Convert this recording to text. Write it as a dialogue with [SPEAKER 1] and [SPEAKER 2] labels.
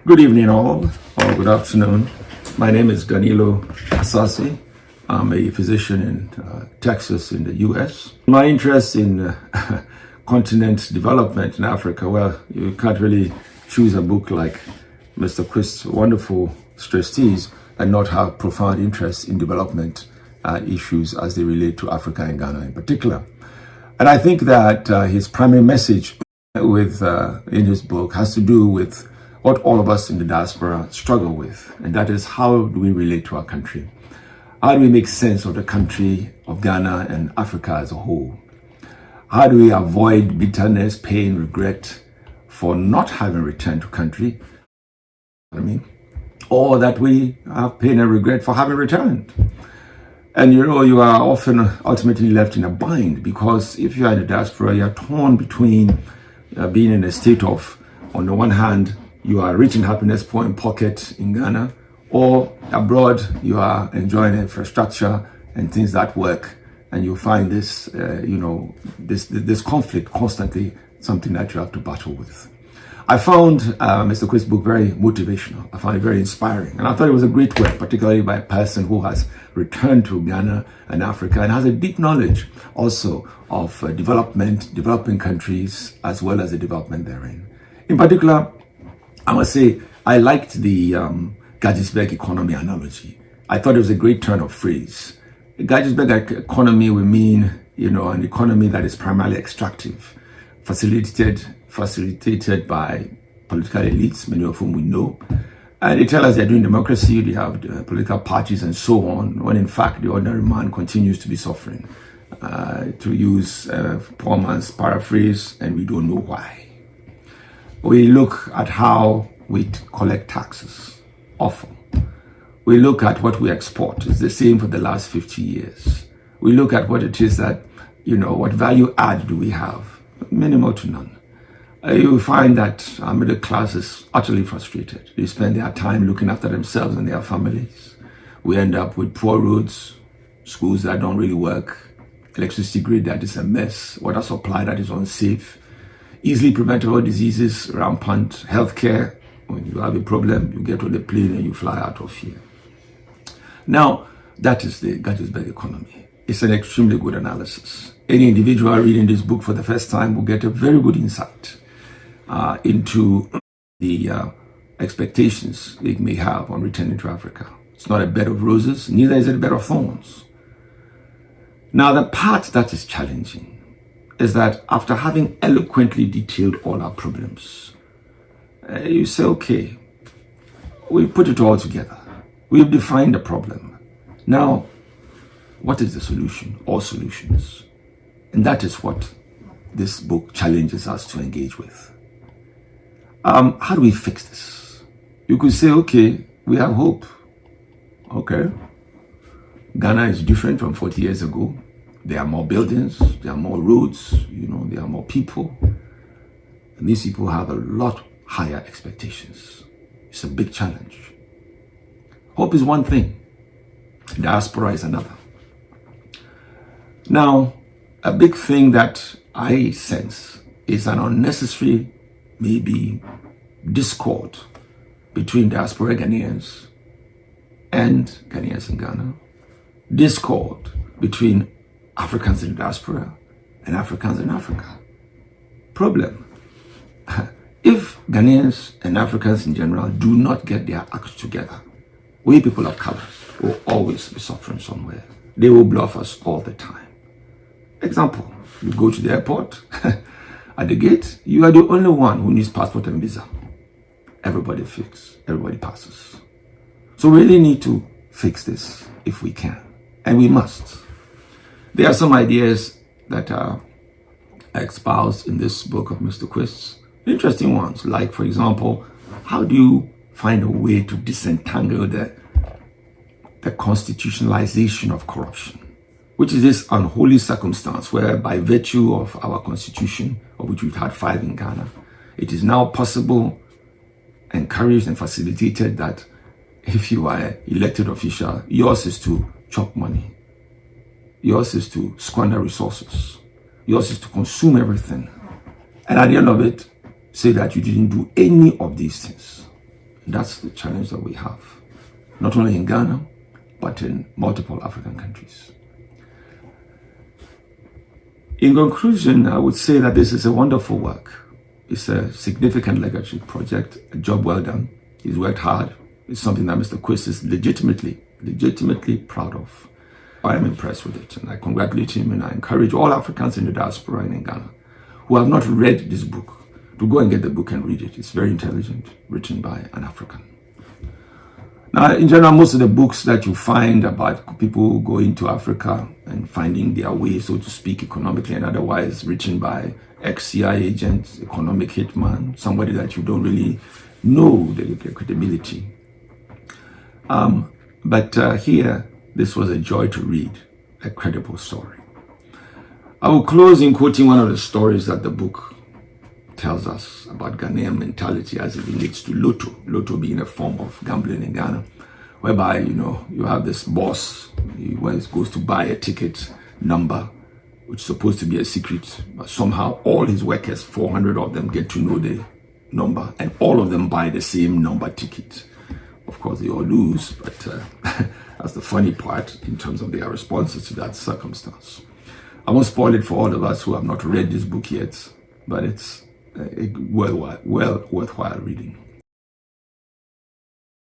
[SPEAKER 1] Good evening, all, or good afternoon. My name is Danilo Asase. I'm a physician in Texas, in the U.S. My interest in continent development in Africa, well, you can't really choose a book like Mr. Quist's wonderful treatises and not have profound interest in development issues as they relate to Africa and Ghana in particular. And I think that his primary message in his book has to do with what all of us in the diaspora struggle with, and that is, how do we relate to our country? How do we make sense of the country of Ghana and Africa as a whole? How do we avoid bitterness, pain, regret for not having returned to country? Or that we have pain and regret for having returned. And you are often ultimately left in a bind, because if you are in the diaspora, you are torn between being in a state of, on the one hand, you are reaching happiness point pocket in Ghana, or abroad you are enjoying infrastructure and things that work, and you find this this conflict constantly something that you have to battle with. I found Mr. Quist's book very motivational. I found it very inspiring, and I thought it was a great work, particularly by a person who has returned to Ghana and Africa and has a deep knowledge also of developing countries, as well as the development therein. In particular, I must say, I liked the Gisb economy analogy. I thought it was a great turn of phrase. The Gisb economy would mean, an economy that is primarily extractive, facilitated by political elites, many of whom we know. And they tell us they're doing democracy, they have political parties and so on, when in fact the ordinary man continues to be suffering. To use poor man's paraphrase, and we don't know why. We look at how we collect taxes, often. We look at what we export. It's the same for the last 50 years. We look at what it is that, what value add do we have? Minimal to none. You find that our middle class is utterly frustrated. They spend their time looking after themselves and their families. We end up with poor roads, schools that don't really work, electricity grid that is a mess, water supply that is unsafe, easily preventable diseases rampant, healthcare. When you have a problem, you get on the plane and you fly out of here. Now, that is the Gisb economy. It's an extremely good analysis. Any individual reading this book for the first time will get a very good insight into the expectations they may have on returning to Africa. It's not a bed of roses, neither is it a bed of thorns. Now, the part that is challenging is that after having eloquently detailed all our problems, you say, okay, we've put it all together. We've defined the problem. Now, what is the solution or solutions? And that is what this book challenges us to engage with. How do we fix this? You could say, okay, we have hope. Okay. Ghana is different from 40 years ago. There are more buildings, there are more roads, there are more people. And these people have a lot higher expectations. It's a big challenge. Hope is one thing. Diaspora is another. Now, a big thing that I sense is an unnecessary, maybe, discord between diaspora Ghanaians and Ghanaians in Ghana. Discord between Africans in diaspora and Africans in Africa. Problem. If Ghanaians and Africans in general do not get their act together, we people of color will always be suffering somewhere. They will bluff us all the time. Example, you go to the airport, at the gate, you are the only one who needs passport and visa. Everybody passes. So we really need to fix this if we can, and we must. There are some ideas that are espoused in this book of Mr. Quist. Interesting ones, like, for example, how do you find a way to disentangle the constitutionalization of corruption, which is this unholy circumstance where, by virtue of our constitution, of which we've had 5 in Ghana, it is now possible, encouraged and facilitated that if you are an elected official, yours is to chop money. Yours is to squander resources. Yours is to consume everything. And at the end of it, say that you didn't do any of these things. That's the challenge that we have, not only in Ghana, but in multiple African countries. In conclusion, I would say that this is a wonderful work. It's a significant legacy project, a job well done. He's worked hard. It's something that Mr. Quist is legitimately proud of. I am impressed with it, and I congratulate him, and I encourage all Africans in the diaspora and in Ghana who have not read this book to go and get the book and read it. It's very intelligent, written by an African. Now, in general, most of the books that you find about people going to Africa and finding their way, so to speak, economically and otherwise, written by ex-CIA agents, economic hitman, somebody that you don't really know the credibility. But here, this was a joy to read, a credible story. I will close in quoting one of the stories that the book tells us about Ghanaian mentality as it relates to Lotto being a form of gambling in Ghana, whereby, you have this boss, he goes to buy a ticket number, which is supposed to be a secret, but somehow all his workers, 400 of them, get to know the number, and all of them buy the same number ticket. Of course, they all lose, but that's the funny part in terms of their responses to that circumstance. I won't spoil it for all of us who have not read this book yet, but it's well worthwhile reading.